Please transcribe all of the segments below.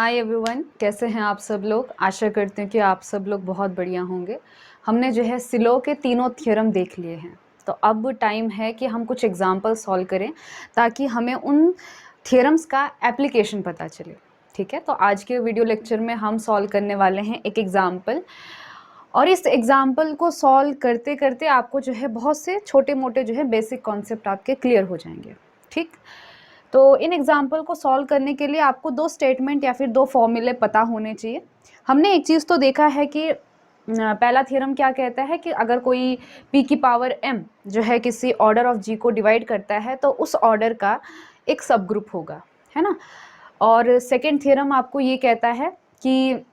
Hi everyone, कैसे हैं आप सब लोग। आशा करते हैं कि आप सब लोग बहुत बढ़िया होंगे। हमने जो है सिलो के तीनों थ्योरम देख लिए हैं, तो अब टाइम है कि हम कुछ एग्जाम्पल सॉल्व करें ताकि हमें उन थ्योरम्स का एप्लीकेशन पता चले। ठीक है, तो आज के वीडियो लेक्चर में हम सॉल्व करने वाले हैं एक एग्जाम्पल, और इस एग्जाम्पल को सॉल्व करते करते आपको जो है बहुत से छोटे मोटे जो है बेसिक कॉन्सेप्ट आपके क्लियर हो जाएंगे। ठीक, तो इन एग्जाम्पल को सॉल्व करने के लिए आपको दो स्टेटमेंट या फिर दो फॉर्मूले पता होने चाहिए। हमने एक चीज़ तो देखा है कि पहला थ्योरम क्या कहता है कि अगर कोई p की पावर m जो है किसी ऑर्डर ऑफ g को डिवाइड करता है तो उस ऑर्डर का एक सब ग्रुप होगा, है ना। और सेकेंड थ्योरम आपको ये कहता है कि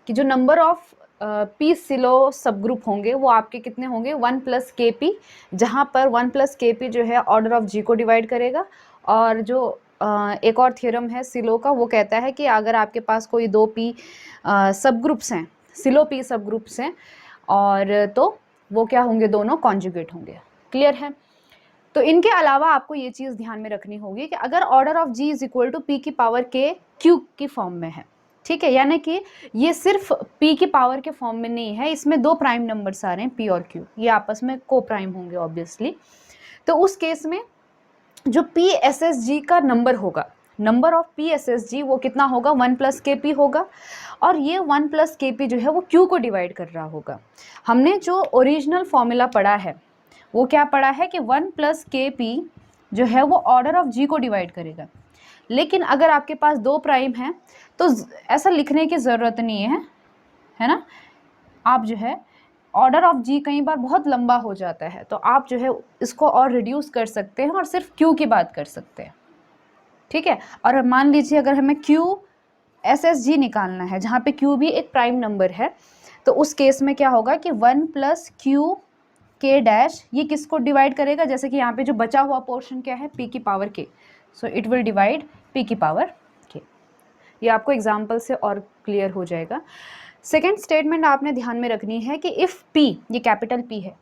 जो नंबर ऑफ पी सिलो सब ग्रुप होंगे वो आपके कितने होंगे, 1 + kp, जहाँ पर 1 + kp जो है ऑर्डर ऑफ जी को डिवाइड करेगा। और जो एक और थ्योरम है सिलो का, वो कहता है कि अगर आपके पास कोई दो पी सब ग्रुप्स हैं, सिलो पी सब ग्रुप्स हैं, और तो वो क्या होंगे, दोनों कॉन्जुगेट होंगे। क्लियर है। तो इनके अलावा आपको ये चीज़ ध्यान में रखनी होगी कि अगर order of G is equal to P की पावर के क्यूब की फॉर्म में है, ठीक है, यानी कि ये सिर्फ p की पावर के फॉर्म में नहीं है, इसमें दो प्राइम नंबर्स आ रहे हैं p और q, ये आपस में को प्राइम होंगे ऑब्वियसली। तो उस केस में जो PSSG का नंबर होगा, नंबर ऑफ PSSG वो कितना होगा, 1 + kp होगा, और ये 1 + kp जो है वो q को डिवाइड कर रहा होगा। हमने जो ओरिजिनल फॉर्मूला पढ़ा है वो क्या पढ़ा है कि 1 + kp जो है वो ऑर्डर ऑफ g को डिवाइड करेगा। लेकिन अगर आपके पास दो प्राइम है तो ऐसा लिखने की ज़रूरत नहीं है ना। आप जो है ऑर्डर ऑफ जी कई बार बहुत लंबा हो जाता है, तो आप जो है इसको और रिड्यूस कर सकते हैं और सिर्फ क्यू की बात कर सकते हैं। ठीक है, और मान लीजिए अगर हमें QSSG निकालना है जहाँ पे Q भी एक प्राइम नंबर है, तो उस केस में क्या होगा कि 1 + QK' ये किसको डिवाइड करेगा, जैसे कि यहाँ पे जो बचा हुआ पोर्शन क्या है, P की power K, so it will divide P की पावर K। ये आपको एग्जाम्पल से और क्लियर हो जाएगा। सेकेंड स्टेटमेंट आपने ध्यान में रखनी है कि इफ़ P, ये कैपिटल P है,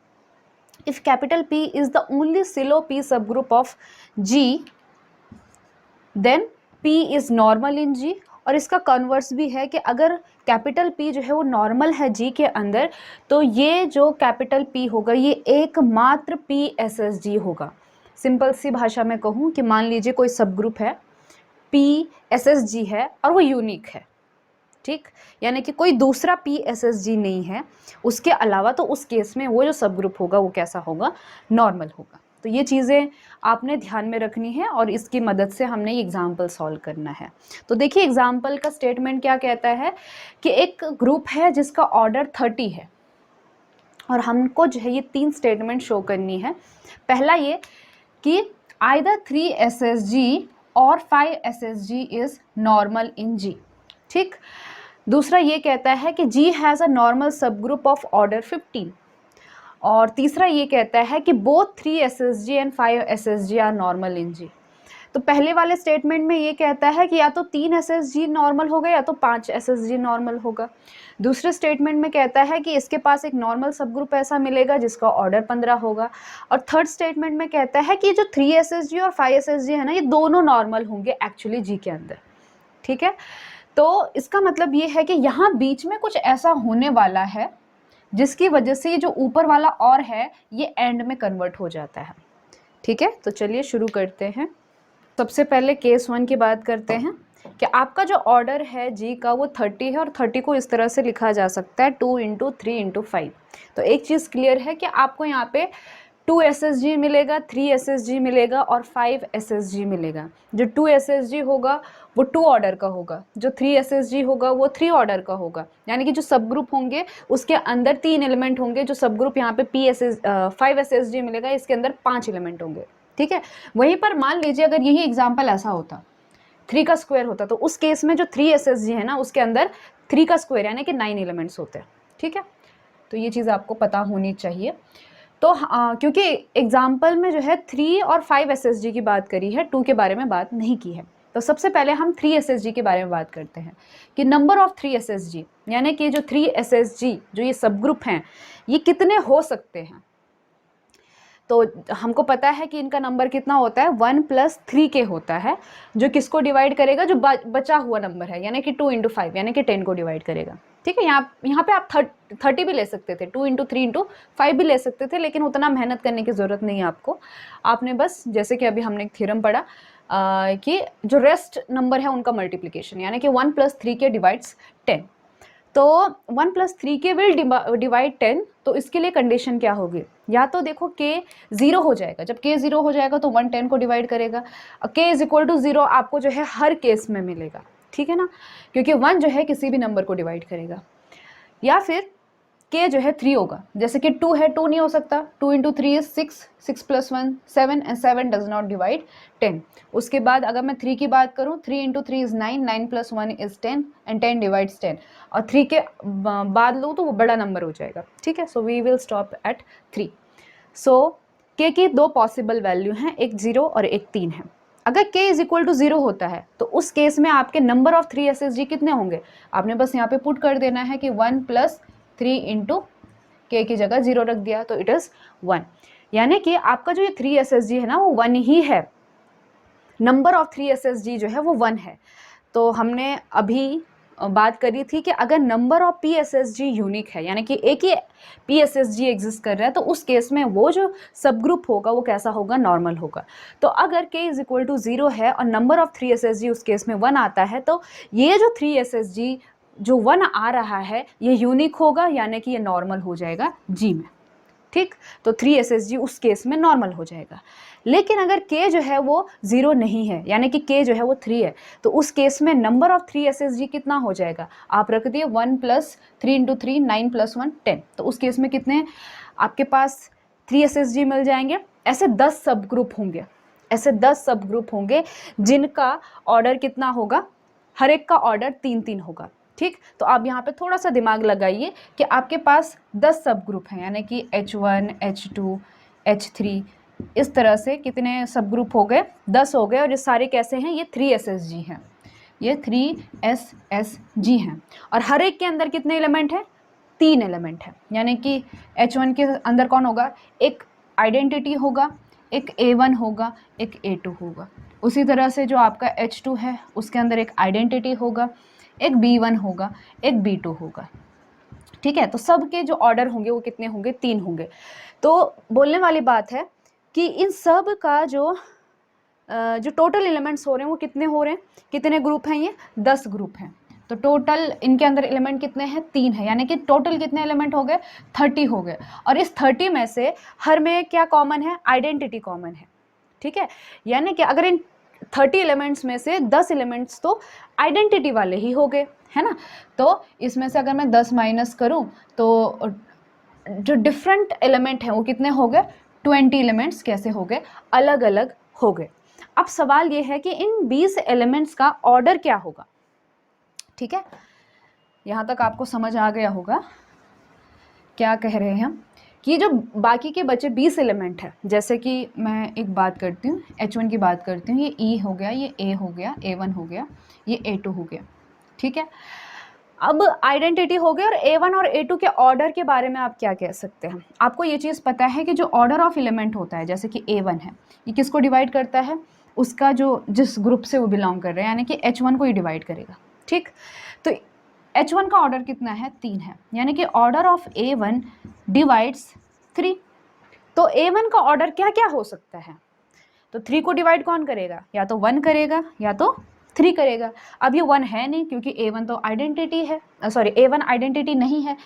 if capital P is the only Sylow P sub group of G, then P is normal in G। और इसका कन्वर्स भी है कि अगर कैपिटल P जो है वो नॉर्मल है G के अंदर, तो ये जो कैपिटल P होगा ये एकमात्र PSSG होगा। सिंपल सी भाषा में कहूँ कि मान लीजिए कोई सब ग्रुप है, PSSG है और वो यूनिक है, ठीक, यानी कि कोई दूसरा PSSG नहीं है उसके अलावा, तो उस केस में वो जो सब ग्रुप होगा वो कैसा होगा, नॉर्मल होगा। तो ये चीज़ें आपने ध्यान में रखनी है और इसकी मदद से हमने ये एग्जाम्पल सॉल्व करना है। तो देखिए एग्जाम्पल का स्टेटमेंट क्या कहता है कि एक ग्रुप है जिसका ऑर्डर 30 है, और हमको जो है ये 3 स्टेटमेंट शो करनी है। पहला ये कि आइदर 3 SSG और 5 SSG is normal in G, ठीक। दूसरा ये कहता है कि G has a normal sub group of order 15, और तीसरा ये कहता है कि both 3 SSG and 5 SSG are normal in G। तो पहले वाले स्टेटमेंट में ये कहता है कि या तो 3 SSG नॉर्मल होगा या तो 5 SSG नॉर्मल होगा। दूसरे स्टेटमेंट में कहता है कि इसके पास एक नॉर्मल सब ग्रुप ऐसा मिलेगा जिसका ऑर्डर 15 होगा। और थर्ड स्टेटमेंट में कहता है कि जो 3 SSG और 5 SSG है ना, ये दोनों नॉर्मल होंगे एक्चुअली G के अंदर, ठीक है। तो इसका मतलब ये है कि यहाँ बीच में कुछ ऐसा होने वाला है जिसकी वजह से ये जो ऊपर वाला और है ये एंड में कन्वर्ट हो जाता है, ठीक है। तो चलिए शुरू करते हैं। सबसे पहले केस 1 की बात करते हैं कि आपका जो ऑर्डर है जी का वो 30 है, और 30 को इस तरह से लिखा जा सकता है 2 × 3 × 5। तो एक चीज़ क्लियर है कि आपको यहाँ पे 2 SSG मिलेगा, 3 SSG मिलेगा और 5 SSG मिलेगा। जो 2 SSG होगा वो 2 ऑर्डर का होगा, जो 3 SSG होगा वो 3 ऑर्डर का होगा, यानी कि जो सब ग्रुप होंगे उसके अंदर 3 एलिमेंट होंगे। जो सब ग्रुप यहाँ पे 5 SSG मिलेगा, इसके अंदर 5 एलिमेंट होंगे, ठीक है। वहीं पर मान लीजिए अगर यही एग्जाम्पल ऐसा होता, 3 का स्क्वायर होता, तो उस केस में जो 3 SSG है ना उसके अंदर 3 का स्क्वायर यानी कि 9 एलिमेंट्स होते हैं, ठीक है। तो ये चीज़ आपको पता होनी चाहिए। तो क्योंकि एग्जाम्पल में जो है 3 और 5 SSG की बात करी है, 2 के बारे में बात नहीं की है, तो सबसे पहले हम 3 SSG के बारे में बात करते हैं कि नंबर ऑफ 3 SSG, यानी कि जो 3 SSG जो ये सब ग्रुप हैं ये कितने हो सकते हैं। तो हमको पता है कि इनका नंबर कितना होता है 1 + 3k होता है, जो किसको डिवाइड करेगा, जो बचा हुआ नंबर है, यानी कि 2 × 5 यानी कि 10 को डिवाइड करेगा। ठीक है, यहाँ पे आप 30 भी ले सकते थे, 2 × 3 × 5 भी ले सकते थे, लेकिन उतना मेहनत करने की ज़रूरत नहीं है आपको। आपने बस जैसे कि अभी हमने एक थ्योरम पढ़ा कि जो रेस्ट नंबर है उनका मल्टीप्लिकेशन, यानी कि 1 + 3k डिवाइड्स 10। तो 1 + 3k विल डिवाइड 10, तो इसके लिए कंडीशन क्या होगी, या तो देखो k 0 हो जाएगा, जब k 0 हो जाएगा तो 1 10 को डिवाइड करेगा, k = 0 आपको जो है हर केस में मिलेगा, ठीक है ना, क्योंकि 1 जो है किसी भी नंबर को डिवाइड करेगा। या फिर k जो है 3 होगा, जैसे कि 2 है, 2 नहीं हो सकता, 2 × 3 is 6, 6 + 1 7 and 7 does not divide 10। उसके बाद अगर मैं 3 की बात करूँ, 3 × 3 is 9, 9 + 1 is 10 and 10 divides 10, और 3 के बाद लो तो वो बड़ा नंबर हो जाएगा, ठीक है। So we will stop at 3। So k की दो पॉसिबल वैल्यू हैं, एक 0 और एक 3 है। अगर k = 0 होता है तो उस केस में आपके नंबर ऑफ 3 SSG कितने होंगे, आपने बस यहाँ पे पुट कर देना है कि 1 + 3 × k की जगह 0 रख दिया, तो इट इज़ 1, यानी कि आपका जो ये 3 SSG है ना वो 1 ही है, नंबर ऑफ 3 SSG जो है वो 1 है। तो हमने अभी बात करी थी कि अगर नंबर ऑफ PSSG यूनिक है, यानी कि एक ही PSSG एग्जिस्ट कर रहा है, तो उस केस में वो जो सब ग्रुप होगा वो कैसा होगा, नॉर्मल होगा। तो अगर k = 0 है और नंबर ऑफ 3 SSG उस केस में 1 आता है, तो ये जो 3 SSG जो 1 आ रहा है ये यूनिक होगा, यानी कि ये नॉर्मल हो जाएगा G में, ठीक। तो 3 SSG उस केस में नॉर्मल हो जाएगा। लेकिन अगर k जो है वो 0 नहीं है, यानी कि k जो है वो 3 है, तो उस केस में नंबर ऑफ 3 SSG कितना हो जाएगा, आप रख दिए 1 + 3 × 3 9 + 1 10, तो उस केस में कितने आपके पास 3 SSG मिल जाएंगे। ऐसे 10 सब ग्रुप होंगे, ऐसे 10 सब ग्रुप होंगे जिनका ऑर्डर कितना होगा, हर एक का ऑर्डर 3-3 होगा, ठीक। तो आप यहाँ पे थोड़ा सा दिमाग लगाइए कि आपके पास 10 सब ग्रुप हैं, यानी कि H1 H2 H3, इस तरह से कितने सब ग्रुप हो गए, 10 हो गए, और ये सारे कैसे हैं, ये 3 SSG हैं, ये 3 SSG हैं, और हर एक के अंदर कितने एलिमेंट हैं, 3 एलिमेंट हैं, यानी कि H1 के अंदर कौन होगा, एक आइडेंटिटी होगा, एक A1 होगा, एक A2 होगा। उसी तरह से जो आपका H2 है उसके अंदर एक आइडेंटिटी होगा, एक B1 होगा, एक B2 होगा, ठीक है। तो सब के जो ऑर्डर होंगे वो कितने होंगे, 3 होंगे। तो बोलने वाली बात है कि इन सब का जो टोटल एलिमेंट्स हो रहे हैं वो कितने हो रहे हैं, कितने ग्रुप हैं, ये 10 ग्रुप हैं। तो टोटल इनके अंदर एलिमेंट कितने हैं, 3 है, यानी कि टोटल कितने एलिमेंट हो गए, 30 हो गए। और इस 30 में से हर में क्या कॉमन है, आइडेंटिटी कॉमन है, ठीक है। यानी कि अगर इन 30 एलिमेंट्स में से 10 एलिमेंट्स तो आइडेंटिटी वाले ही हो गए, है ना। तो इसमें से अगर मैं 10 माइनस करूं तो जो डिफरेंट एलिमेंट हैं वो कितने हो गए, 20 एलिमेंट्स कैसे हो गए, अलग अलग हो गए। अब सवाल ये है कि इन 20 एलिमेंट्स का ऑर्डर क्या होगा, ठीक है। यहाँ तक आपको समझ आ गया होगा क्या कह रहे हैं हम, कि जो बाकी के बचे 20 एलिमेंट है, जैसे कि मैं एक बात करती हूँ, H1 की बात करती हूँ, ये E हो गया, ये A हो गया, A1 हो गया, ये A2 हो गया, ठीक है। अब आइडेंटिटी हो गई, और A1 और A2 के ऑर्डर के बारे में आप क्या कह सकते हैं, आपको ये चीज़ पता है कि जो ऑर्डर ऑफ एलिमेंट होता है, जैसे कि A1 है, ये किसको डिवाइड करता है, उसका जो जिस ग्रुप से वो बिलोंग कर रहे हैं, यानी कि H1 को ही डिवाइड करेगा, ठीक। तो H1 का ऑर्डर कितना है, 3 है, यानी कि ऑर्डर ऑफ A1 डिवाइड्स 3। तो A1 का ऑर्डर क्या क्या हो सकता है, तो 3 को डिवाइड कौन करेगा, या तो 1 करेगा या तो 3 करेगा। अब ये 1 है नहीं, क्योंकि A1 तो आइडेंटिटी है, सॉरी A1 आइडेंटिटी नहीं है,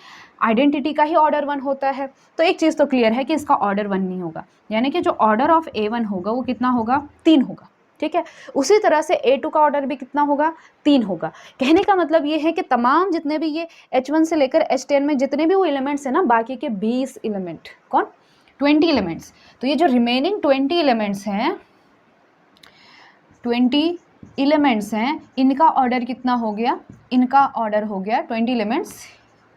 आइडेंटिटी का ही ऑर्डर 1 होता है। तो एक चीज़ तो क्लियर है कि इसका ऑर्डर 1 नहीं होगा, यानी कि जो ऑर्डर ऑफ A1 होगा वो कितना होगा, 3 होगा, ठीक है। उसी तरह से A2 का ऑर्डर भी कितना होगा, 3 होगा। कहने का मतलब ये है कि तमाम जितने भी ये H1 से लेकर H10 में जितने भी वो एलिमेंट्स हैं ना, बाकी के 20 एलिमेंट, कौन, 20 एलिमेंट्स, तो ये जो रिमेनिंग 20 एलिमेंट्स हैं, 20 एलिमेंट्स हैं, इनका ऑर्डर कितना हो गया, इनका ऑर्डर हो गया 20 एलिमेंट्स,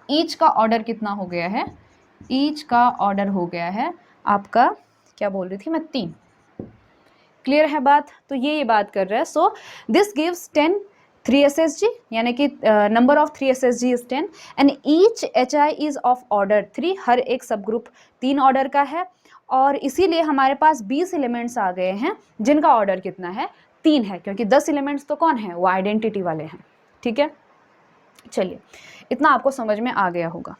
ईच का ऑर्डर कितना हो गया है, ईच का ऑर्डर हो गया है आपका, क्या बोल रही थी मैं, 3। क्लियर है बात, तो ये बात कर रहा है। सो दिस गिव्स 10 3 SSG, यानी कि number of 3 SSG is 10 and each HI is of order 3, हर एक सब ग्रुप 3 ऑर्डर का है, और इसीलिए हमारे पास 20 एलिमेंट्स आ गए हैं जिनका ऑर्डर कितना है, 3 है, क्योंकि 10 एलिमेंट्स तो कौन है, वो आइडेंटिटी वाले हैं। ठीक है, चलिए इतना आपको समझ में आ गया होगा।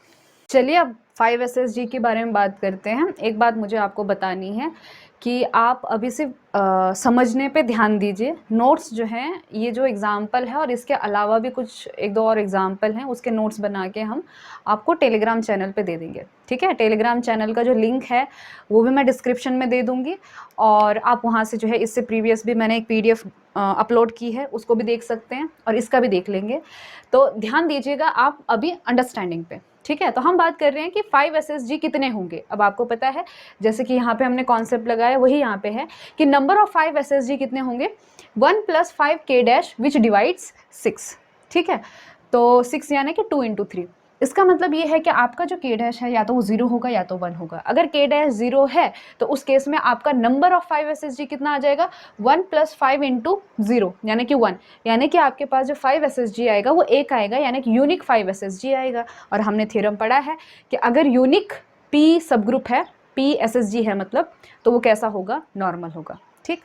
चलिए अब 5 SSG के बारे में बात करते हैं। एक बात मुझे आपको बतानी है कि आप अभी सिर्फ समझने पे ध्यान दीजिए। नोट्स जो हैं, ये जो एग्ज़ाम्पल है और इसके अलावा भी कुछ एक दो और एग्ज़ाम्पल हैं, उसके नोट्स बना के हम आपको टेलीग्राम चैनल पे दे देंगे। ठीक है, टेलीग्राम चैनल का जो लिंक है वो भी मैं डिस्क्रिप्शन में दे दूँगी, और आप वहाँ से जो है, इससे प्रीवियस भी मैंने एक PDF अपलोड की है, उसको भी देख सकते हैं और इसका भी देख लेंगे। तो ध्यान दीजिएगा आप अभी अंडरस्टैंडिंग पे। ठीक है, तो हम बात कर रहे हैं कि 5 SSG कितने होंगे। अब आपको पता है, जैसे कि यहाँ पे हमने कॉन्सेप्ट लगाया वही यहाँ पे है कि नंबर ऑफ 5 SSG कितने होंगे, 1 + 5 K' विच डिवाइड्स 6। ठीक है, तो 6 यानी कि 2 × 3। इसका मतलब ये है कि आपका जो K' है या तो वो 0 होगा या तो 1 होगा। अगर K' 0 है तो उस केस में आपका नंबर ऑफ 5 SSG कितना आ जाएगा, 1 + 5 × 0 यानी कि 1। यानी कि आपके पास जो 5 SSG आएगा वो 1 आएगा, यानी कि यूनिक 5 SSG आएगा। और हमने थ्योरम पढ़ा है कि अगर यूनिक P सब ग्रुप है, P SSG है मतलब, तो वो कैसा होगा, नॉर्मल होगा। ठीक,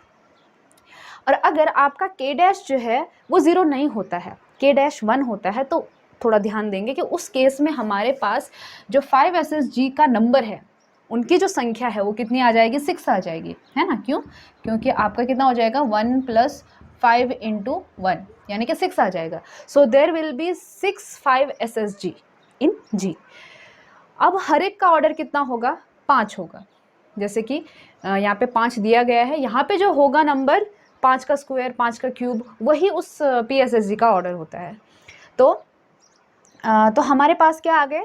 और अगर आपका K' जो है वो 0 नहीं होता है, K' 1 होता है, तो थोड़ा ध्यान देंगे कि उस केस में हमारे पास जो 5 SSG का नंबर है, उनकी जो संख्या है वो कितनी आ जाएगी, 6 आ जाएगी, है ना। क्यों, क्योंकि आपका कितना हो जाएगा, 1 + 5 × 1 यानी कि 6 आ जाएगा। So there will be 6 5 SSG in G। अब हर एक का ऑर्डर कितना होगा, 5 होगा। जैसे कि यहाँ पे 5 दिया गया है, यहाँ पे जो होगा नंबर 5 का स्क्वायर, 5 का क्यूब, वही उस PSSG का ऑर्डर होता है। तो हमारे पास क्या आ गए,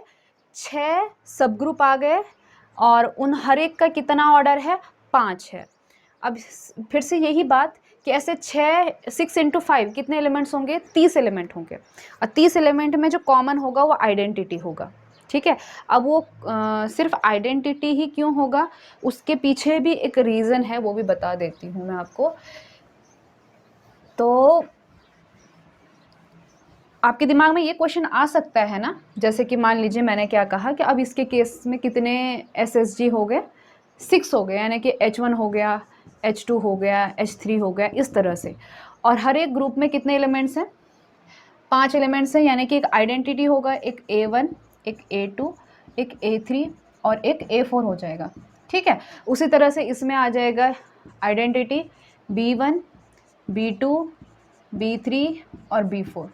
6 सब ग्रुप आ गए, और उन हर एक का कितना ऑर्डर है, 5 है। अब फिर से यही बात कि ऐसे 6 × 5 कितने एलिमेंट्स होंगे, 30 एलिमेंट होंगे, और 30 एलिमेंट में जो कॉमन होगा वो आइडेंटिटी होगा। ठीक है, अब वो सिर्फ आइडेंटिटी ही क्यों होगा, उसके पीछे भी एक रीज़न है, वो भी बता देती हूँ मैं आपको। तो आपके दिमाग में ये क्वेश्चन आ सकता है ना, जैसे कि मान लीजिए मैंने क्या कहा कि अब इसके केस में कितने SSG हो गए, 6 हो गए, यानी कि H1 हो गया, H2 हो गया, H3 हो गया, इस तरह से। और हर एक ग्रुप में कितने एलिमेंट्स हैं, 5 एलिमेंट्स हैं, यानी कि एक आइडेंटिटी होगा, एक A1, एक A2, एक A3 और एक A4 हो जाएगा। ठीक है, उसी तरह से इसमें आ जाएगा आइडेंटिटी B1, B2, B3 और B4।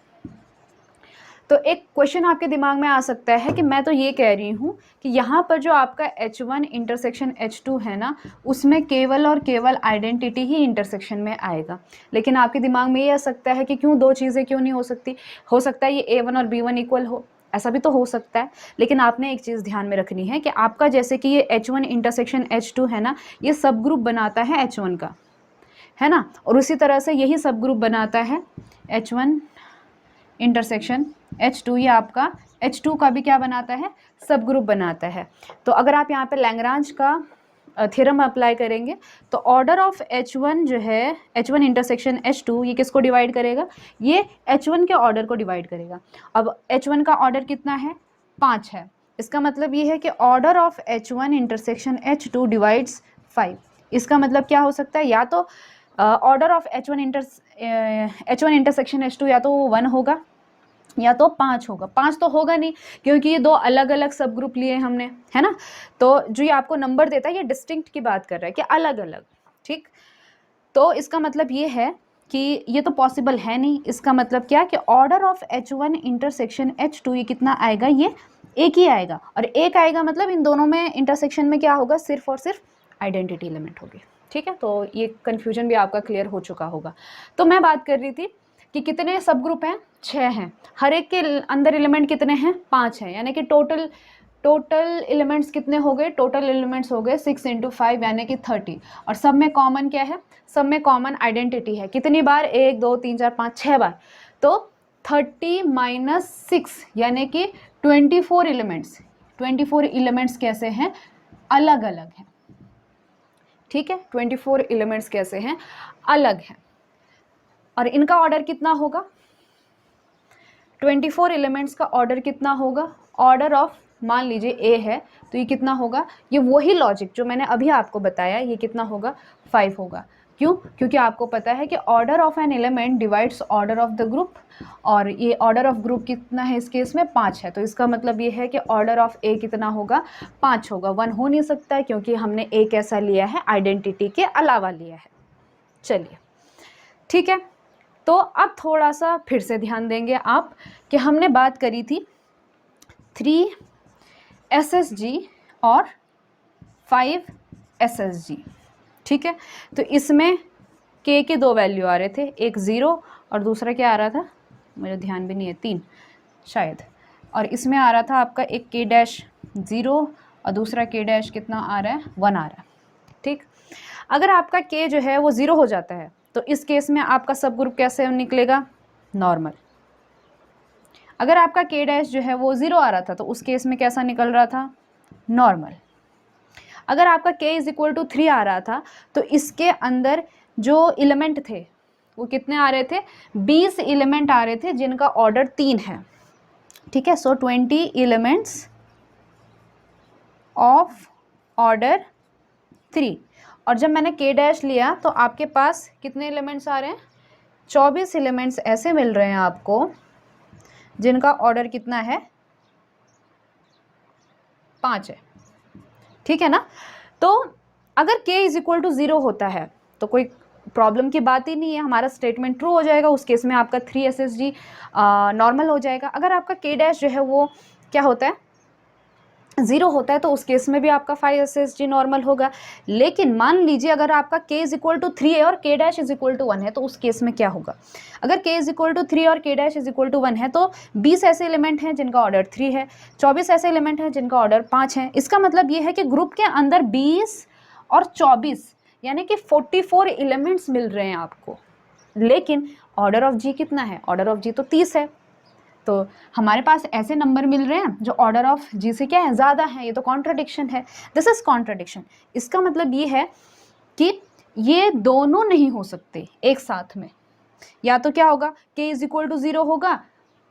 तो एक क्वेश्चन आपके दिमाग में आ सकता है कि मैं तो ये कह रही हूँ कि यहाँ पर जो आपका H1 इंटरसेक्शन H2 है ना, उसमें केवल और केवल आइडेंटिटी ही इंटरसेक्शन में आएगा। लेकिन आपके दिमाग में ये आ सकता है कि क्यों दो चीज़ें क्यों नहीं हो सकती, हो सकता है ये A1 और B1 इक्वल हो, ऐसा भी तो हो सकता है। लेकिन आपने एक चीज़ ध्यान में रखनी है कि आपका जैसे कि ये H1 इंटरसेक्शन H2 है ना, ये सब ग्रुप बनाता है H1 का, है ना, और उसी तरह से यही सब ग्रुप बनाता है H1 इंटरसेक्शन H2, ये आपका H2 का भी क्या बनाता है, सब ग्रुप बनाता है। तो अगर आप यहाँ पे लैग्रांज का थ्योरम अप्लाई करेंगे तो ऑर्डर ऑफ H1 जो है, H1 इंटरसेक्शन H2, ये किसको डिवाइड करेगा, ये H1 के ऑर्डर को डिवाइड करेगा। अब H1 का ऑर्डर कितना है, 5 है। इसका मतलब ये है कि order of H1 intersection H2 divides 5। इसका मतलब क्या हो सकता है, या तो order of H1 intersection H2 या तो 1 होगा या तो 5 होगा। 5 तो होगा नहीं, क्योंकि ये दो अलग अलग सब ग्रुप लिए हमने, है ना। तो जो ये आपको नंबर देता है, ये डिस्टिंक्ट की बात कर रहा है कि अलग अलग। ठीक, तो इसका मतलब ये है कि ये तो पॉसिबल है नहीं। इसका मतलब क्या कि order of H1 intersection H2 ये कितना आएगा, ये एक ही आएगा, और एक आएगा मतलब इन दोनों में इंटरसेक्शन में क्या होगा, सिर्फ और सिर्फ आइडेंटिटी एलिमेंट होगी। ठीक है, तो ये कन्फ्यूजन भी आपका क्लियर हो चुका होगा। तो मैं बात कर रही थी कि कितने सब ग्रुप हैं, 6 हैं, हर एक के अंदर एलिमेंट कितने हैं, 5 हैं, यानी कि टोटल एलिमेंट्स कितने हो गए, टोटल एलिमेंट्स हो गए 6 × 5 यानी कि 30। और सब में कॉमन क्या है, सब में कॉमन आइडेंटिटी है। कितनी बार, 1 2 3 4 5 6 बार। तो 30 - 6 यानी कि 24 एलिमेंट्स। 24 एलिमेंट्स कैसे हैं, अलग अलग हैं। ठीक है, 24 एलिमेंट्स कैसे हैं, अलग हैं, और इनका ऑर्डर कितना होगा, 24 एलिमेंट्स का ऑर्डर कितना होगा, ऑर्डर ऑफ मान लीजिए ए है, तो ये कितना होगा, ये वही लॉजिक जो मैंने अभी आपको बताया, ये कितना होगा 5 होगा। क्यों? क्योंकि आपको पता है कि order of an element divides order of the group, और ये ऑर्डर ऑफ ग्रुप कितना है इस केस में 5 है, तो इसका मतलब ये है कि ऑर्डर ऑफ ए कितना होगा 5 होगा। 1 हो नहीं सकता है क्योंकि हमने ए कैसा लिया है, आइडेंटिटी के अलावा लिया है। चलिए ठीक है, तो अब थोड़ा सा फिर से ध्यान देंगे आप कि हमने बात करी थी 3 SSG और 5 SSG, ठीक है। तो इसमें k के 2 वैल्यू आ रहे थे, एक 0 और दूसरा क्या आ रहा था, मुझे ध्यान भी नहीं है, 3 शायद, और इसमें आ रहा था आपका एक k डैश 0 और दूसरा k डैश कितना आ रहा है 1 आ रहा है, ठीक। अगर आपका k जो है वो 0 हो जाता है तो इस केस में आपका सब ग्रुप कैसे निकलेगा, नॉर्मल। अगर आपका k डैश जो है वो 0 आ रहा था तो उस केस में कैसा निकल रहा था, नॉर्मल। अगर आपका k इज इक्वल टू 3 आ रहा था तो इसके अंदर जो एलिमेंट थे वो कितने आ रहे थे, 20 एलिमेंट आ रहे थे जिनका ऑर्डर 3 है, ठीक है। सो 20 एलिमेंट्स ऑफ ऑर्डर 3, और जब मैंने k डैश लिया तो आपके पास कितने एलिमेंट्स आ रहे हैं, 24 एलिमेंट्स ऐसे मिल रहे हैं आपको जिनका ऑर्डर कितना है 5 है, ठीक है ना। तो अगर k इज इक्वल टू 0 होता है तो कोई प्रॉब्लम की बात ही नहीं है, हमारा स्टेटमेंट ट्रू हो जाएगा, उस केस में आपका 3 SSG नॉर्मल हो जाएगा। अगर आपका k डैश जो है वो क्या होता है 0 होता है तो उस केस में भी आपका 5 SSG नॉर्मल होगा। लेकिन मान लीजिए अगर आपका k इज इक्वल टू 3 है और k dash is equal to 1 है तो उस केस में क्या होगा, अगर k इज इक्वल टू 3 और k dash is equal to 1 है तो 20 ऐसे एलिमेंट हैं जिनका ऑर्डर 3 है, 24 ऐसे एलिमेंट हैं जिनका ऑर्डर 5 है। इसका मतलब ये है कि ग्रुप के अंदर 20 और 24 यानी कि 44 एलिमेंट्स मिल रहे हैं आपको, लेकिन ऑर्डर ऑफ g कितना है, ऑर्डर ऑफ g तो 30 है। तो हमारे पास ऐसे नंबर मिल रहे हैं जो ऑर्डर ऑफ जी से क्या है, ज़्यादा है, ये तो कॉन्ट्रडिक्शन है, दिस इज कॉन्ट्रडिक्शन। इसका मतलब ये है कि ये दोनों नहीं हो सकते एक साथ में, या तो क्या होगा k इज इक्वल टू 0 होगा,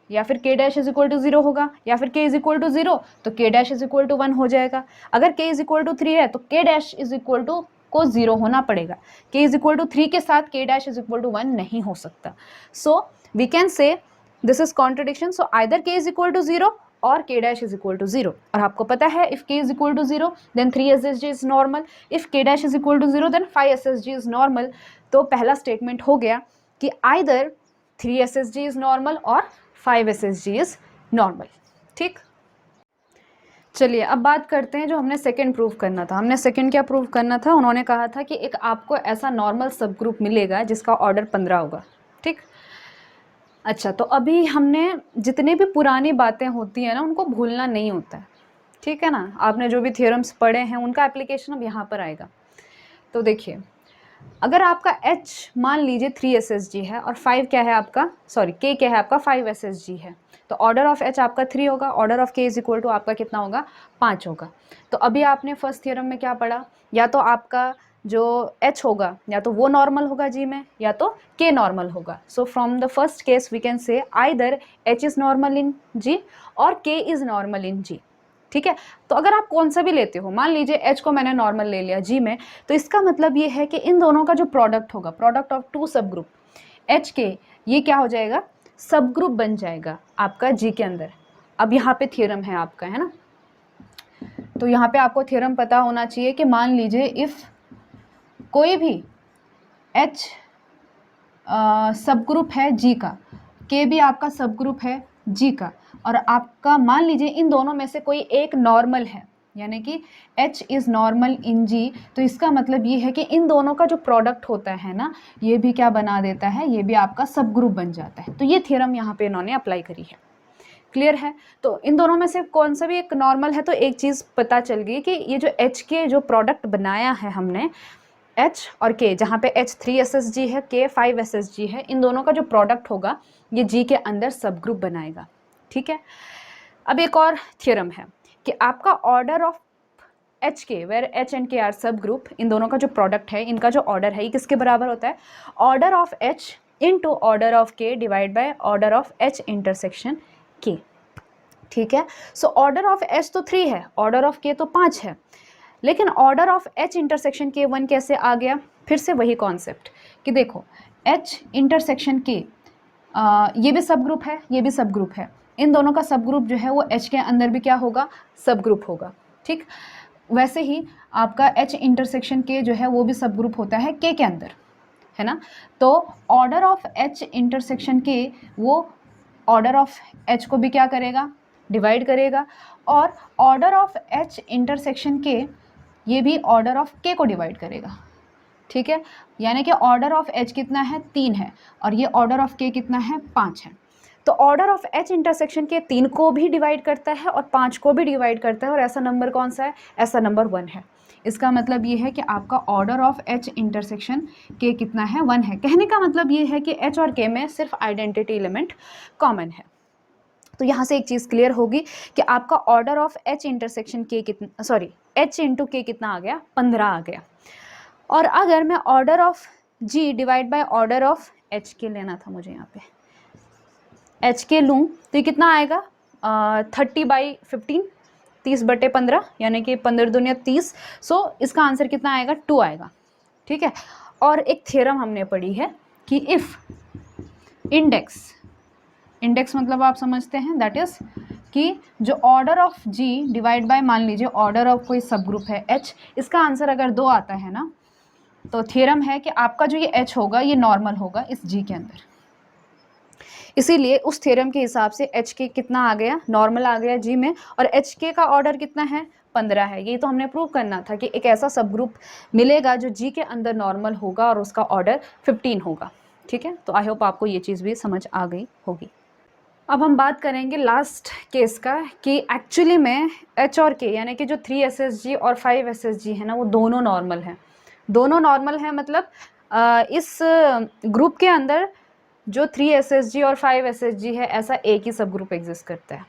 या फिर k dash is equal to 0 होगा, या फिर k इज इक्वल टू 0 तो k dash is equal to 1 हो जाएगा। अगर k इज इक्वल टू 3 है तो k dash is equal to को 0 होना पड़ेगा, k इज इक्वल टू 3 के साथ k dash is equal to 1 नहीं हो सकता। So we can say this is contradiction, so either k is equal to 0 और k dash is equal to 0। और आपको पता है if k is equal to 0 then 3 SSG is normal, if k dash is equal to 0 then 5 SSG is normal. तो पहला statement हो गया कि आइदर 3 SSG इज नॉर्मल और 5 SSG इज नॉर्मल, ठीक। चलिए अब बात करते हैं जो हमने सेकंड प्रूव करना था। हमने सेकंड क्या प्रूव करना था, उन्होंने कहा था कि एक आपको ऐसा नॉर्मल सब ग्रुप मिलेगा जिसका ऑर्डर 15 होगा, ठीक। अच्छा, तो अभी हमने जितनी भी पुरानी बातें होती हैं ना उनको भूलना नहीं होता है, ठीक है ना। आपने जो भी थ्योरम्स पढ़े हैं उनका एप्लीकेशन अब यहाँ पर आएगा। तो देखिए अगर आपका h मान लीजिए 3 SSG है और 5 क्या है आपका, सॉरी k क्या है आपका 5 SSG है, तो ऑर्डर ऑफ h आपका 3 होगा, order of k is equal to आपका कितना होगा 5 होगा। तो अभी आपने फर्स्ट थ्योरम में क्या पढ़ा, या तो आपका जो h होगा या तो वो नॉर्मल होगा g में, या तो k नॉर्मल होगा। So from the first case we can say either h is normal in g और k is normal in g, ठीक है। तो अगर आप कौन सा भी लेते हो, मान लीजिए h को मैंने नॉर्मल ले लिया g में, तो इसका मतलब ये है कि इन दोनों का जो प्रोडक्ट होगा, प्रोडक्ट ऑफ टू सब ग्रुप h के, ये क्या हो जाएगा, सब ग्रुप बन जाएगा आपका g के अंदर। अब यहाँ पे थ्योरम है आपका, है ना, तो यहाँ पे आपको थ्योरम पता होना चाहिए कि मान लीजिए इफ़ कोई भी h सब ग्रुप है g का, k भी आपका सब ग्रुप है g का, और आपका मान लीजिए इन दोनों में से कोई एक नॉर्मल है, यानी कि h is normal in g, तो इसका मतलब ये है कि इन दोनों का जो प्रोडक्ट होता है ना, ये भी क्या बना देता है, ये भी आपका सब ग्रुप बन जाता है। तो ये थ्योरम यहाँ पे इन्होंने अप्लाई करी है, क्लियर है। तो इन दोनों में से कौन सा भी एक नॉर्मल है, तो एक चीज़ पता चल गई कि ये जो h के जो प्रोडक्ट बनाया है हमने, h और k, जहाँ पे h 3 SSG है, k 5 SSG है, इन दोनों का जो प्रोडक्ट होगा ये g के अंदर सब ग्रुप बनाएगा, ठीक है। अब एक और थ्योरम है कि आपका ऑर्डर ऑफ h के, where h and k are sub group, इन दोनों का जो प्रोडक्ट है, इनका जो ऑर्डर है, ये किसके बराबर होता है, order of h into order of k divide by order of h intersection k, ठीक है। सो ऑर्डर ऑफ H तो 3 है, ऑर्डर ऑफ K तो 5 है, लेकिन order of H intersection K 1 कैसे आ गया? फिर से वही कॉन्सेप्ट कि देखो H इंटरसेक्शन K, ये भी सब ग्रुप है, ये भी सब ग्रुप है, इन दोनों का सब ग्रुप जो है वो H के अंदर भी क्या होगा? सब ग्रुप होगा। ठीक, वैसे ही आपका H इंटरसेक्शन K जो है वो भी सब ग्रुप होता है K के अंदर, है ना। तो order of H intersection K वो ऑर्डर ऑफ H को भी क्या करेगा? डिवाइड करेगा, और order of H intersection K ये भी ऑर्डर ऑफ K को डिवाइड करेगा। ठीक है, यानी कि ऑर्डर ऑफ H कितना है? 3 है, और ये ऑर्डर ऑफ K कितना है? 5 है। तो order of H intersection K 3 को भी डिवाइड करता है और 5 को भी डिवाइड करता है, और ऐसा नंबर कौन सा है? ऐसा नंबर 1 है। इसका मतलब ये है कि आपका order of H intersection K कितना है? 1 है। कहने का मतलब ये है कि H और K में सिर्फ आइडेंटिटी एलिमेंट कॉमन है। तो यहाँ से एक चीज़ क्लियर होगी कि आपका order of H intersection K कितना, सॉरी H इंटू K कितना आ गया? 15 आ गया। और अगर मैं order of G divide by order of H के लेना था मुझे, यहाँ पे H के लूँ तो ये कितना आएगा? 30/15, 30/15, यानी कि 15 दूनी 30। सो इसका आंसर कितना आएगा? 2 आएगा। ठीक है, और एक थ्योरम हमने पढ़ी है कि इफ़ इंडेक्स मतलब आप समझते हैं, दैट इज़ कि जो order of G divide by, मान लीजिए ऑर्डर ऑफ कोई सब ग्रुप है H, इसका आंसर अगर 2 आता है ना, तो थ्योरम है कि आपका जो ये H होगा ये नॉर्मल होगा इस G के अंदर। इसीलिए उस थ्योरम के हिसाब से H के कितना आ गया? नॉर्मल आ गया G में, और H के का ऑर्डर कितना है? 15 है। ये तो हमने प्रूव करना था कि एक ऐसा सब ग्रुप मिलेगा जो G के अंदर नॉर्मल होगा और उसका ऑर्डर 15 होगा। ठीक है, तो आई होप आपको ये चीज़ भी समझ आ गई होगी। अब हम बात करेंगे लास्ट केस का कि एक्चुअली में H और K यानी कि जो 3 SSG और 5 SSG है ना, वो दोनों नॉर्मल हैं। दोनों नॉर्मल हैं मतलब इस ग्रुप के अंदर जो 3 SSG और 5 SSG है, ऐसा एक ही सब ग्रुप एग्जिस्ट करता है।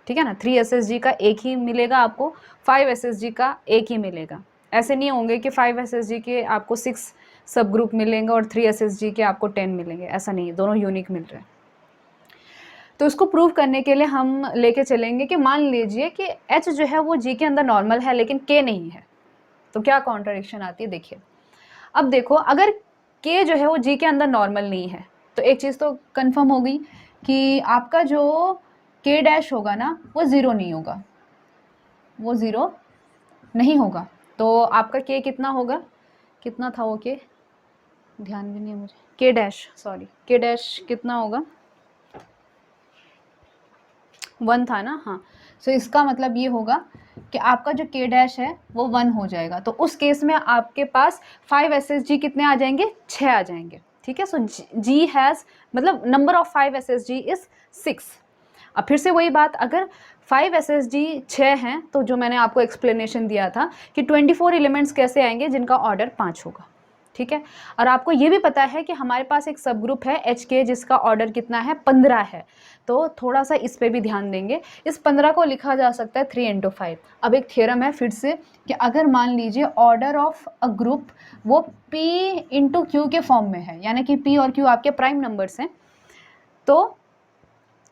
ठीक है ना, 3 SSG का एक ही मिलेगा आपको, 5 SSG का एक ही मिलेगा। ऐसे नहीं होंगे कि 5 SSG के आपको 6 सब ग्रुप मिलेंगे और 3 SSG के आपको 10 मिलेंगे, ऐसा नहीं, दोनों यूनिक मिल रहे हैं। तो इसको प्रूव करने के लिए हम लेके चलेंगे कि मान लीजिए कि H जो है वो G के अंदर नॉर्मल है लेकिन K नहीं है, तो क्या कॉन्ट्रडिक्शन आती है? देखिए, अब देखो अगर K जो है वो G के अंदर नॉर्मल नहीं है, तो एक चीज़ तो कंफर्म हो गई कि आपका जो K डैश होगा ना, वो 0 नहीं होगा, वो 0 नहीं होगा। तो आपका K कितना होगा? कितना था वो K? ध्यान भी नहीं है मुझे। K dash, sorry, K dash कितना होगा? 1 था ना, हाँ। सो इसका मतलब ये होगा कि आपका जो K डैश है वो 1 हो जाएगा। तो उस केस में आपके पास 5 SSG कितने आ जाएंगे? 6 आ जाएंगे। ठीक है, सो G हैज़, मतलब नंबर ऑफ 5 SSG इज़ 6। अब फिर से वही बात, अगर 5 SSG 6 हैं तो जो मैंने आपको एक्सप्लेनेशन दिया था कि 24 एलिमेंट्स कैसे आएंगे जिनका ऑर्डर 5 होगा। ठीक है, और आपको ये भी पता है कि हमारे पास एक सब ग्रुप है HK जिसका ऑर्डर कितना है? 15 है। तो थोड़ा सा इस पे भी ध्यान देंगे। इस 15 को लिखा जा सकता है 3 × 5। अब एक थ्योरम है फिर से कि अगर मान लीजिए ऑर्डर ऑफ अ ग्रुप वो P × Q के फॉर्म में है, यानी कि P और Q आपके प्राइम नंबर्स हैं, तो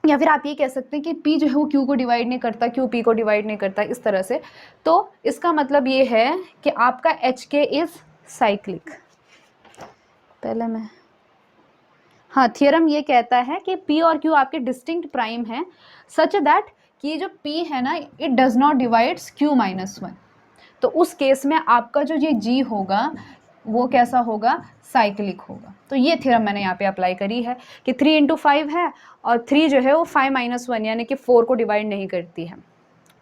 या फिर आप ये कह सकते हैं कि P जो है वो Q को डिवाइड नहीं करता, Q P को डिवाइड नहीं करता, इस तरह से। तो इसका मतलब ये है कि आपका HK इज़ साइक्लिक। पहले मैं, हाँ, थ्योरम ये कहता है कि P और Q आपके डिस्टिंक्ट प्राइम हैं सच दैट कि जो P है ना, it does not divides Q-1। तो उस केस में आपका जो ये G होगा वो कैसा होगा? साइक्लिक होगा। तो ये थ्योरम मैंने यहाँ पे अप्लाई करी है कि 3 × 5 है और 3 जो है वो 5-1 यानी कि 4 को डिवाइड नहीं करती है।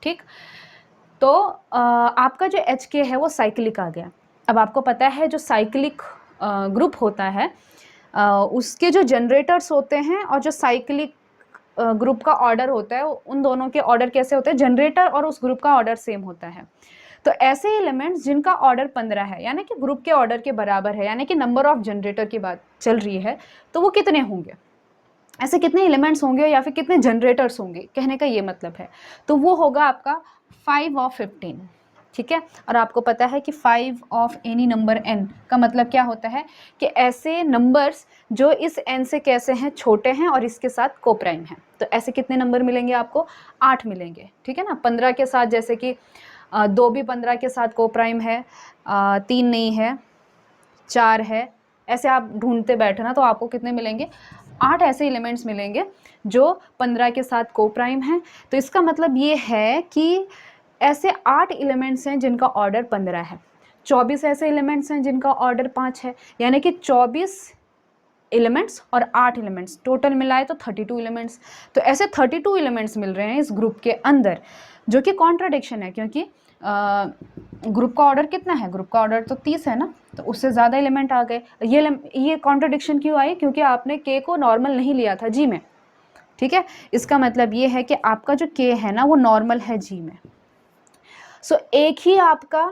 ठीक, तो आपका जो HK है वो साइक्लिक आ गया। अब आपको पता है जो साइक्लिक ग्रुप होता है उसके जो जनरेटर्स होते हैं और जो साइक्लिक ग्रुप का ऑर्डर होता है, उन दोनों के ऑर्डर कैसे होते हैं? जनरेटर और उस ग्रुप का ऑर्डर सेम होता है। तो ऐसे एलिमेंट्स जिनका ऑर्डर 15 है, यानी कि ग्रुप के ऑर्डर के बराबर है, यानी कि नंबर ऑफ जनरेटर की बात चल रही है, तो वो कितने होंगे? ऐसे कितने एलिमेंट्स होंगे या फिर कितने जनरेटर्स होंगे, कहने का ये मतलब है। तो वो होगा आपका 5 और 15। ठीक है। और आपको पता है कि 5 ऑफ एनी नंबर n का मतलब क्या होता है कि ऐसे नंबर्स जो इस n से कैसे हैं, छोटे हैं और इसके साथ कोप्राइम हैं। तो ऐसे कितने नंबर मिलेंगे आपको? 8 मिलेंगे, ठीक है ना। 15 के साथ, जैसे कि 2 भी 15 के साथ कोप्राइम है, 3 नहीं है, 4 है, ऐसे आप ढूंढते बैठना तो आपको कितने मिलेंगे? 8 ऐसे एलिमेंट्स मिलेंगे जो 15 के साथ कोप्राइम हैं। तो इसका मतलब ये है कि ऐसे 8 एलिमेंट्स हैं जिनका ऑर्डर 15 है, 24 ऐसे एलिमेंट्स हैं जिनका ऑर्डर 5 है, यानी कि 24 एलिमेंट्स और 8 एलिमेंट्स टोटल मिलाए तो 32 एलिमेंट्स। तो ऐसे 32 एलिमेंट्स मिल रहे हैं इस ग्रुप के अंदर, जो कि कॉन्ट्राडिक्शन है, क्योंकि ग्रुप का ऑर्डर कितना है? ग्रुप का ऑर्डर तो 30 है ना, तो उससे ज़्यादा एलिमेंट आ गए। ये कॉन्ट्राडिक्शन क्यों आई? क्योंकि आपने के को नॉर्मल नहीं लिया था जी में, ठीक है। इसका मतलब ये है कि आपका जो के है ना वो नॉर्मल है जी में। सो एक ही आपका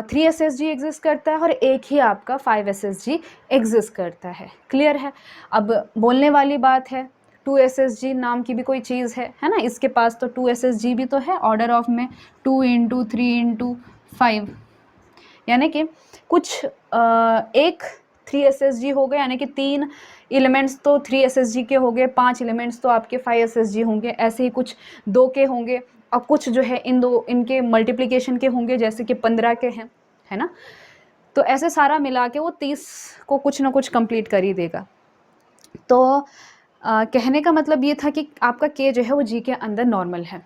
3 SSG एग्जिस्ट करता है और एक ही आपका 5 SSG एग्जिस्ट करता है। क्लियर है? अब बोलने वाली बात है, 2 SSG नाम की भी कोई चीज़ है ना। इसके पास तो 2 SSG भी तो है, ऑर्डर ऑफ में 2 × 3 × 5, यानी कि कुछ एक 3 SSG हो गए, यानी कि 3 एलिमेंट्स तो 3 SSG के हो गए, 5 एलिमेंट्स तो आपके 5 SSG होंगे। ऐसे ही कुछ 2 के होंगे और कुछ जो है इनके मल्टीप्लिकेशन के होंगे, जैसे कि 15 के हैं, है ना। तो ऐसे सारा मिला के वो 30 को कुछ ना कुछ कंप्लीट कर ही देगा। तो कहने का मतलब ये था कि आपका के जो है वो जी के अंदर नॉर्मल है।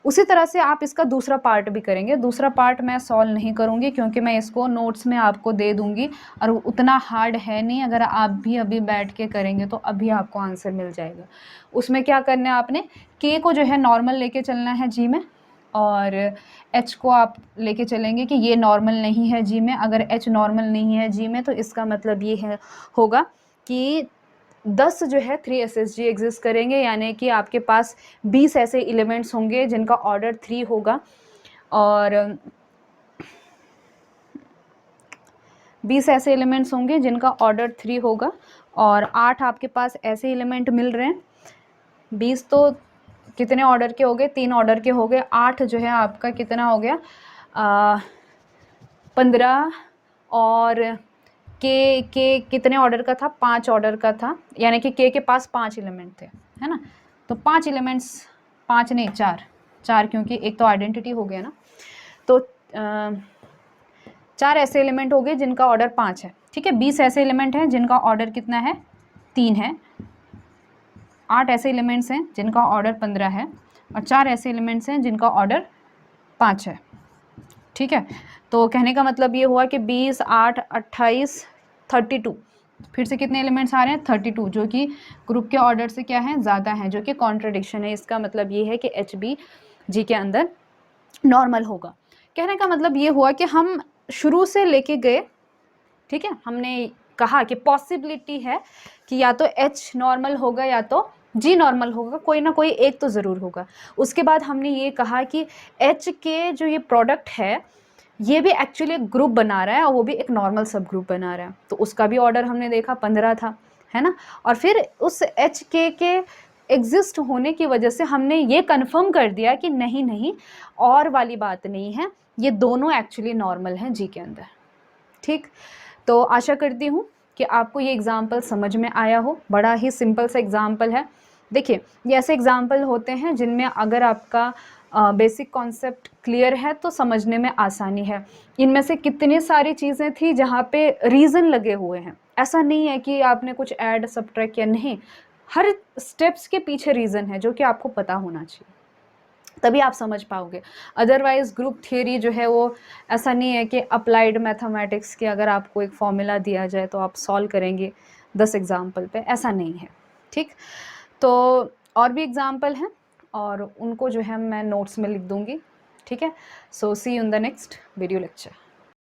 उसी तरह से आप इसका दूसरा पार्ट भी करेंगे। दूसरा पार्ट मैं सॉल्व नहीं करूँगी क्योंकि मैं इसको नोट्स में आपको दे दूँगी और उतना हार्ड है नहीं। अगर आप भी अभी बैठ के करेंगे तो अभी आपको आंसर मिल जाएगा। उसमें क्या करना है आपने, के को जो है नॉर्मल लेके चलना है जी में, और एच को आप लेके चलेंगे कि ये नॉर्मल नहीं है जी में। अगर एच नॉर्मल नहीं है जी में तो इसका मतलब ये है होगा कि 10 जो है 3 SSG एग्जिस्ट करेंगे, यानी कि आपके पास 20 ऐसे एलिमेंट्स होंगे जिनका ऑर्डर 3 होगा, और 20 ऐसे एलिमेंट्स होंगे जिनका ऑर्डर 3 होगा, और 8 आपके पास ऐसे एलिमेंट मिल रहे हैं। 20 तो कितने ऑर्डर के हो गए? 3 ऑर्डर के हो गए। 8 जो है आपका कितना हो गया? 15, और के कितने ऑर्डर का था? 5 ऑर्डर का था, यानी कि के पास 5 एलिमेंट थे, है ना। तो 5 एलिमेंट्स, 5 नहीं 4, क्योंकि एक तो आइडेंटिटी हो गया ना। तो 4 ऐसे एलिमेंट हो गए जिनका ऑर्डर 5 है, ठीक है। 20 ऐसे एलिमेंट हैं जिनका ऑर्डर कितना है? 3 है। 8 ऐसे एलिमेंट्स हैं जिनका ऑर्डर 15 है, और 4 ऐसे एलिमेंट्स हैं जिनका ऑर्डर 5 है, ठीक है। तो कहने का मतलब ये हुआ कि 20, 8, 28, 32, फिर से कितने एलिमेंट्स आ रहे हैं? 32, जो कि ग्रुप के ऑर्डर से क्या है? ज़्यादा है, जो कि कॉन्ट्रडिक्शन है। इसका मतलब ये है कि HB जी के अंदर नॉर्मल होगा। कहने का मतलब ये हुआ कि हम शुरू से लेके गए, ठीक है। हमने कहा कि पॉसिबिलिटी है कि या तो H नॉर्मल होगा या तो G नॉर्मल होगा, कोई ना कोई एक तो ज़रूर होगा। उसके बाद हमने ये कहा कि H के जो ये प्रोडक्ट है ये भी एक्चुअली एक ग्रुप बना रहा है, और वो भी एक नॉर्मल सब ग्रुप बना रहा है। तो उसका भी ऑर्डर हमने देखा 15 था, है ना। और फिर उस एच के एग्जिस्ट होने की वजह से हमने ये कंफर्म कर दिया कि नहीं और वाली बात नहीं है, ये दोनों एक्चुअली नॉर्मल हैं जी के अंदर, ठीक। तो आशा करती हूँ कि आपको ये एग्ज़ाम्पल समझ में आया हो। बड़ा ही सिंपल सा एग्ज़ाम्पल है। देखिए, ये ऐसे एग्ज़ाम्पल होते हैं जिनमें अगर आपका बेसिक कॉन्सेप्ट क्लियर है तो समझने में आसानी है। इनमें से कितनी सारी चीज़ें थी जहाँ पे रीज़न लगे हुए हैं। ऐसा नहीं है कि आपने कुछ ऐड सब्ट्रैक्ट किया, नहीं, हर स्टेप्स के पीछे रीज़न है जो कि आपको पता होना चाहिए, तभी आप समझ पाओगे। अदरवाइज़ ग्रुप थियरी जो है वो ऐसा नहीं है कि अप्लाइड मैथमेटिक्स के अगर आपको एक फॉर्मूला दिया जाए तो आप सॉल्व करेंगे 10 एग्ज़ाम्पल पे, ऐसा नहीं है, ठीक। तो और भी एग्ज़ाम्पल हैं और उनको जो है मैं नोट्स में लिख दूँगी, ठीक है। So see you in the next video lecture.